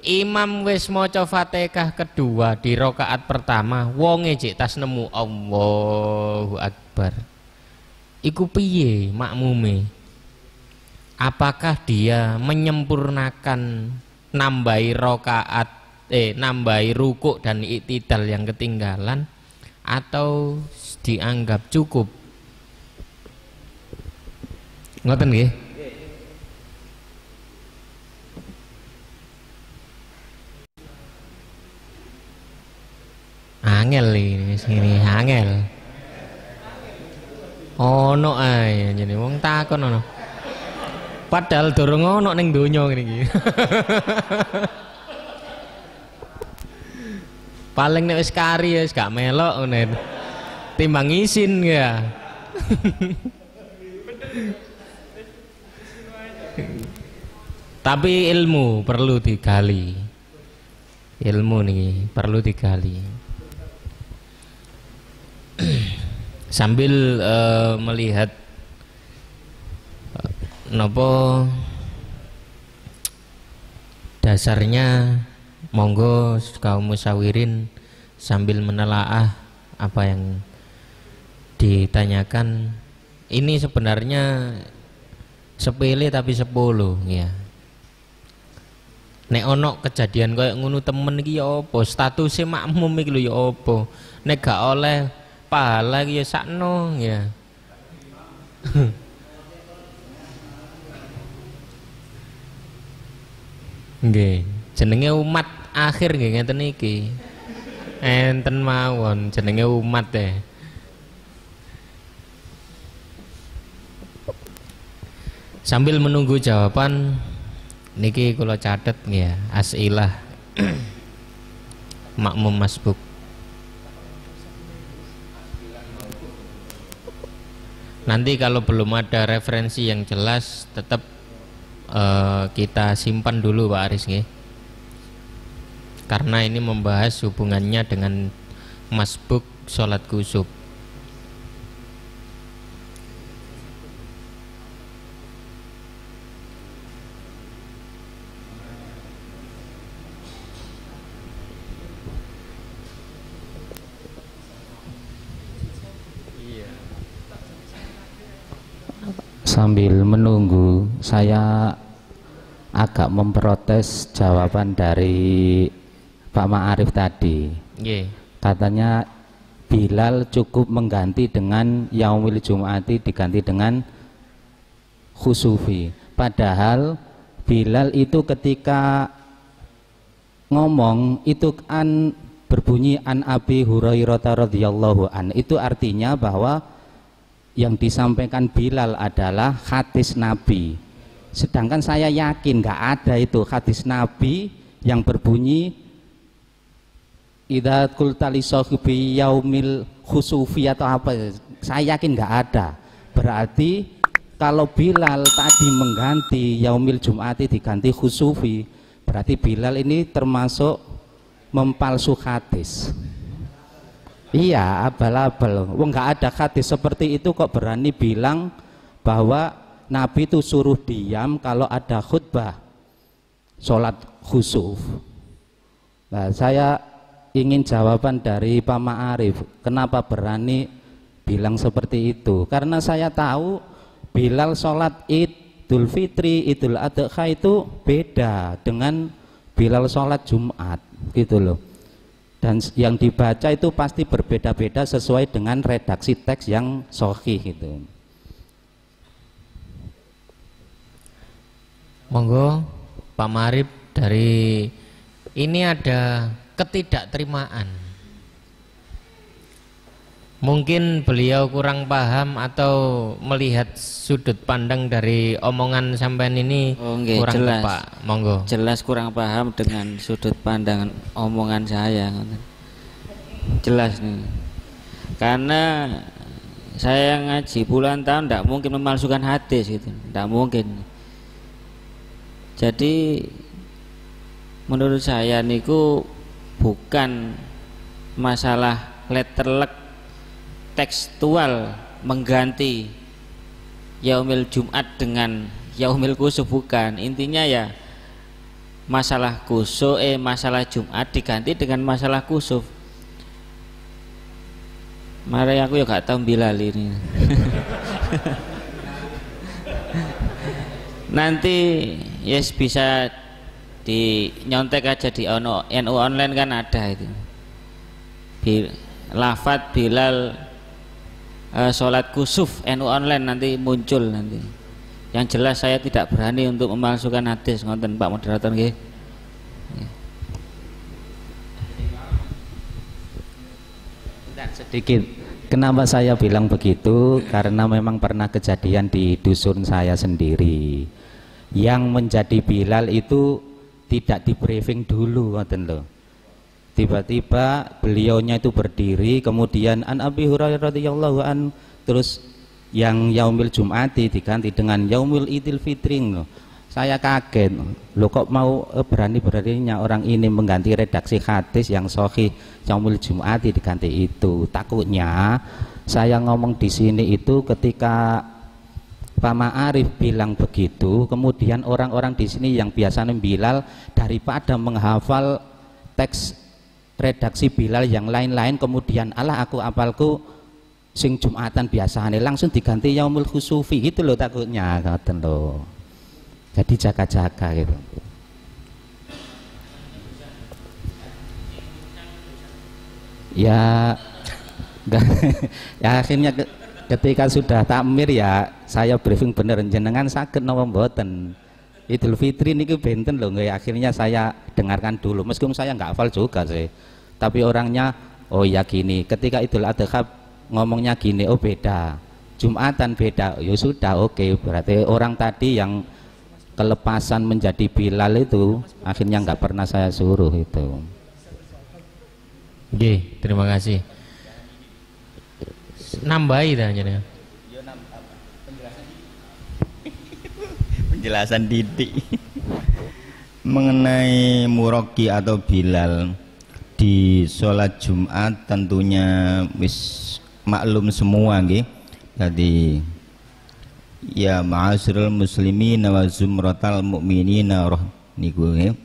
Imam wis maca Fatihah kedua di rakaat pertama, wonge jek tas nemu Allahu Akbar. Iku piye makmume? Apakah dia menyempurnakan nambahi rakaat nambahi rukuk dan iktidal yang ketinggalan atau dianggap cukup? Ngoten nggih? Angel ini sini angel. Ono ae jenenge wong takon ono. Padahal durung ono ning donya ngene iki. Paling nek wis kari wis gak melok ngene. Timbang isin ya. Tapi ilmu perlu digali. Ilmu nih perlu digali. Sambil melihat nopo dasarnya, monggo kaum musyawirin sambil menelaah apa yang ditanyakan. Ini sebenarnya sepele tapi 10 ya. Nek ono kejadian kayak ngono temen iki ya apa? Statusnya makmum iki lho ya apa? Nek gak oleh pahala iki ya sakno ya. Nggih, jenenge umat akhir nggih ngeten iki. Enten mawon jenenge umat ya. Sambil menunggu jawaban niki kula catet ya, as'ilah makmum masbuk. Nanti kalau belum ada referensi yang jelas tetap kita simpan dulu Pak Aris nggih. Karena ini membahas hubungannya dengan masbuk sholat kusub. Sambil menunggu, saya agak memprotes jawaban dari Pak Ma'arif tadi. Katanya Bilal cukup mengganti dengan Yaumil Jum'ati diganti dengan Khusufi. Padahal Bilal itu ketika ngomong itu kan berbunyi an Abi Hurairah radhiyallahu an, itu artinya bahwa yang disampaikan Bilal adalah hadis Nabi. Sedangkan saya yakin nggak ada itu hadis Nabi yang berbunyi idza qulta li sahibi yaumil khusufi atau apa. Saya yakin nggak ada. Berarti kalau Bilal tadi mengganti yaumil jum'ati diganti khusufi, berarti Bilal ini termasuk mempalsu hadis. Iya, abal-abal. Wong nggak ada hadis seperti itu kok berani bilang bahwa Nabi itu suruh diam kalau ada khutbah sholat khusuf. Nah, saya ingin jawaban dari Pak Ma'arif, kenapa berani bilang seperti itu? Karena saya tahu Bilal sholat Idul Fitri, Idul Adha itu beda dengan Bilal sholat Jumat, gitu loh. Dan yang dibaca itu pasti berbeda-beda sesuai dengan redaksi teks yang sahih gitu. Monggo Pak Marif, dari ini ada ketidakterimaan. Mungkin beliau kurang paham atau melihat sudut pandang dari omongan sampean ini kurang jelas, tepat. Monggo. Jelas kurang paham dengan sudut pandang omongan saya. Jelas nih. Karena saya ngaji puluhan tahun tidak mungkin memalsukan hadis gitu, tidak mungkin. Jadi menurut saya niku bukan masalah letterlek tekstual mengganti yaumil Jumat dengan yaumil kusuf, bukan. Intinya ya masalah kusuf, masalah Jumat diganti dengan masalah kusuf. Mari aku ya gak tahu Bilal ini. Nanti yes bisa dinyontek aja di NU online kan ada itu. Lafat Bilal sholat kusuf NU online nanti muncul nanti. Yang jelas saya tidak berani untuk memalsukan hadis, ngonten Pak moderator nggih. Sedikit. Kenapa saya bilang begitu? Karena memang pernah kejadian di dusun saya sendiri. Yang menjadi Bilal itu tidak di briefing dulu, ngoten loh. Tiba-tiba beliaunya itu berdiri, kemudian an Abi Hurairah radhiyallahu an, terus yang yaumil Jum'ati diganti dengan yaumil Idul Fitri. Saya kaget, lo kok mau berani-beraninya orang ini mengganti redaksi hadis yang sahih yaumil Jum'ati diganti itu. Takutnya saya ngomong di sini itu ketika Pak Ma'arif bilang begitu, kemudian orang-orang di sini yang biasanya Bilal daripada menghafal teks redaksi Bilal yang lain-lain, kemudian Allah aku apalku sing Jumatan biasanya langsung diganti yaumul khusufi gitu loh, takutnya ngoten loh. Jadi jaga-jaga gitu. Ya ya akhirnya ketika sudah takmir ya saya briefing bener, jenengan sakit napa mboten Idul Fitri niki benten loh, akhirnya saya dengarkan dulu meskipun saya nggak hafal juga sih, tapi orangnya oh ya gini, ketika Idul Adha ngomongnya gini, oh beda, Jumatan beda, ya sudah oke, berarti orang tadi yang kelepasan menjadi Bilal itu akhirnya nggak pernah saya suruh itu. Oke, terima kasih. Nambahi tanya. Penjelasan didik mengenai Muraki atau Bilal di sholat Jumat tentunya wis maklum semua nggih. Jadi ya ma'asyiral muslimin wa zumratal mu'minina niku nggih.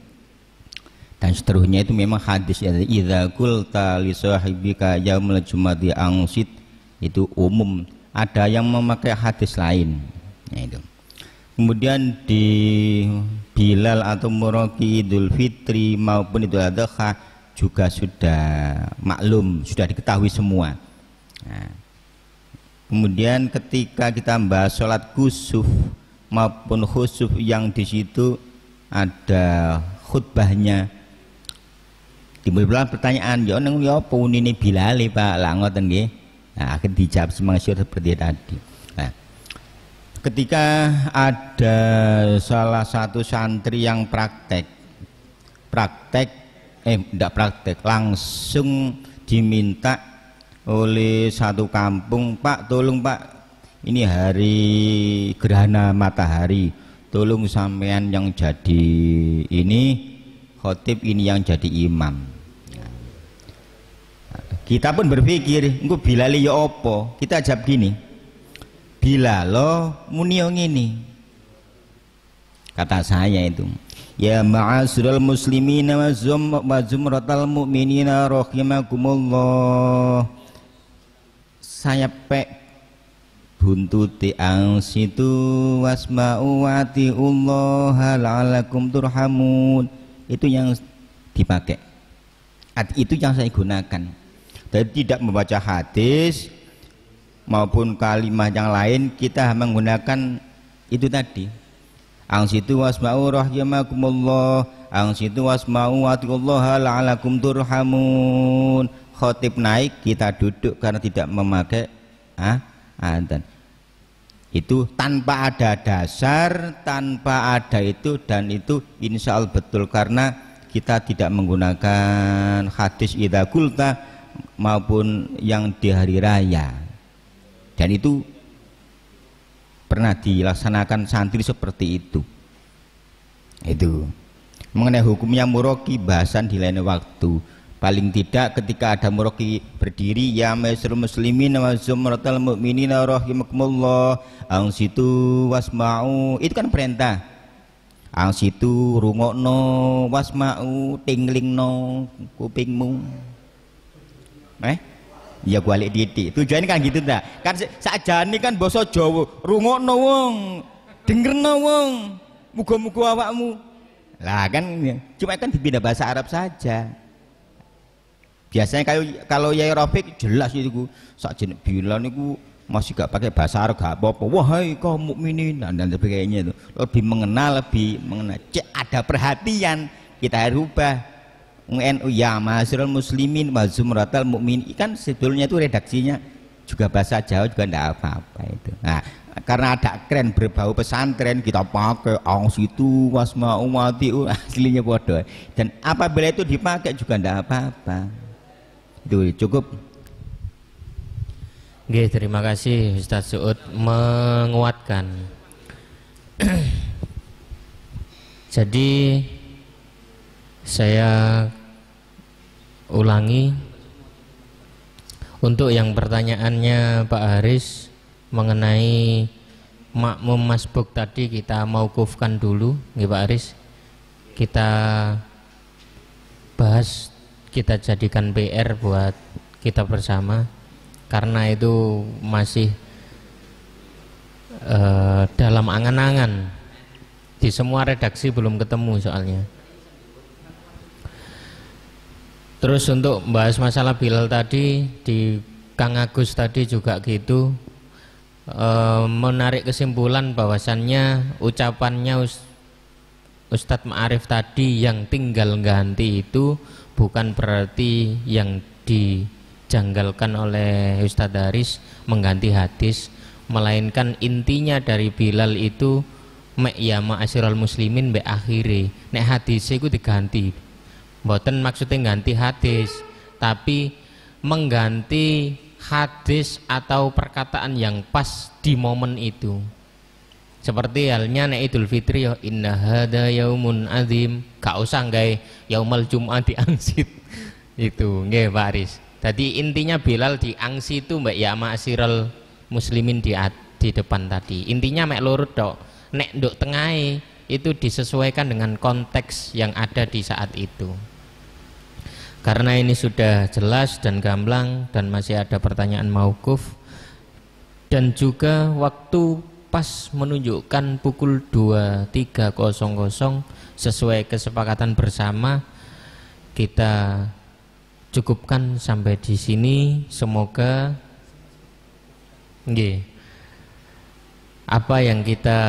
Dan seterusnya itu memang hadis ya, idza qulta li sahibika yaumul jumati angsit, itu umum, ada yang memakai hadis lain ya itu. Kemudian di Bilal atau Muraki Idul Fitri maupun Idul Adha juga sudah maklum, sudah diketahui semua. Nah, kemudian ketika kita membahas sholat kusuf maupun khusuf yang di situ ada khutbahnya Timbul pertanyaan, ya nang ya apa unine Bilal Pak? Lah ngoten nggih. Nah, akhir dijawab semasyhur seperti tadi. Nah, ketika ada salah satu santri yang tidak praktek, langsung diminta oleh satu kampung, Pak tolong Pak, ini hari gerhana matahari, tolong sampean yang jadi ini khotib, ini yang jadi imam. Kita pun berpikir, engko Bilal ya apa? Kita jawab gini, Bilal lo muni ngene. Kata saya itu, ya ma'asyiral muslimina wa zumratal mu'minina rahimakumullah. Saya pek buntuti angsitu wasma'u wati'ullaha la'alakum turhamun. Itu yang dipakai, itu yang saya gunakan. Jadi tidak membaca hadis maupun kalimat yang lain, kita menggunakan itu tadi. Angsitu wasma'u rahimakumullah, angsitu wasma'u wati'ullaha la'alakum turhamun. Khotib naik, kita duduk karena tidak memakai adzan. Itu tanpa ada dasar, tanpa ada itu, dan itu insya Allah betul karena kita tidak menggunakan hadis idza qulta maupun yang di hari raya, dan itu pernah dilaksanakan santri seperti itu. Itu mengenai hukumnya muroki, bahasan di lain waktu. Paling tidak ketika ada muroki berdiri, ya ma'asyiral muslimin wa zumratal mu'minina rahimakumullah, angsitu wasma'u, itu kan perintah. Angsitu rungokno, wasma'u tinglingno kupingmu. Ya balik titik. Tujuannya kan gitu dah. Kan sakjane kan basa Jawa, rungokno wong, dengerno wong, muga-muga awakmu. Lah kan cuma kan dipindah bahasa Arab saja. Biasanya kalau Yai Rafiq jelas itu sakjane Bilal niku masih gak pakai bahasa Arab gak apa-apa. Wahai kaum mukminin dan sebagainya itu. Lebih mengenal, Cek ada perhatian, kita rubah. NU ya ma'asyiral muslimin wa zumratal mukmin, kan sebetulnya itu redaksinya juga bahasa Jawa juga tidak apa-apa itu. Nah, karena ada keren berbau pesantren, kita pakai angsitu wasma'u wati'u, aslinya bodoh. Dan apabila itu dipakai juga tidak apa-apa. Itu cukup. Oke, terima kasih Ustaz Suud menguatkan. Jadi saya ulangi untuk yang pertanyaannya Pak Haris mengenai makmum masbuk tadi, kita mauqufkan dulu ya Pak Haris, kita bahas, kita jadikan PR buat kita bersama karena itu masih dalam angan-angan, di semua redaksi belum ketemu soalnya. Terus untuk membahas masalah Bilal tadi, di Kang Agus tadi juga gitu, menarik kesimpulan bahwasannya ucapannya Ustadz Ma'arif tadi yang tinggal ganti itu bukan berarti yang dijanggalkan oleh Ustadz Haris mengganti hadis, melainkan intinya dari Bilal itu mek ya ma'asyiral muslimin be akhiri, nek hadis itu diganti. Mboten maksudnya ganti hadis, tapi mengganti hadis atau perkataan yang pas di momen itu. Seperti halnya nek Idul Fitri, ya inna hada yaumun azim, gak usah gawe yaumal jum'ah diangsit. Itu nggih Pak Aris. Jadi intinya Bilal diangsi itu mbak ya ma'asyiral muslimin di depan tadi. Intinya mek lurut tok. Nek nduk tengahe itu disesuaikan dengan konteks yang ada di saat itu. Karena ini sudah jelas dan gamblang dan masih ada pertanyaan mauquf, dan juga waktu pas menunjukkan pukul 23.00 sesuai kesepakatan bersama, kita cukupkan sampai di sini. Semoga apa yang kita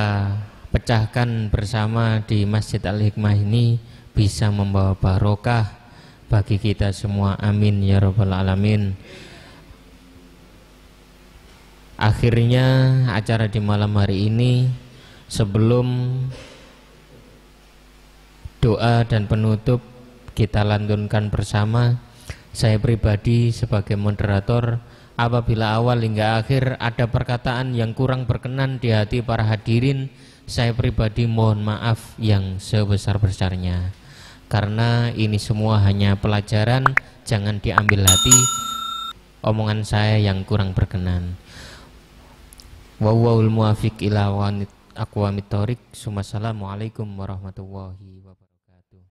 pecahkan bersama di Masjid Al-Hikmah ini bisa membawa barokah bagi kita semua, amin ya rabbal alamin. Akhirnya acara di malam hari ini, sebelum doa dan penutup kita lantunkan bersama, saya pribadi sebagai moderator, apabila awal hingga akhir ada perkataan yang kurang berkenan di hati para hadirin, saya pribadi mohon maaf yang sebesar-besarnya. Karena ini semua hanya pelajaran, jangan diambil hati omongan saya yang kurang berkenan. Wallahul muwaffiq ila aqwamit thoriq. Assalamualaikum warahmatullahi wabarakatuh.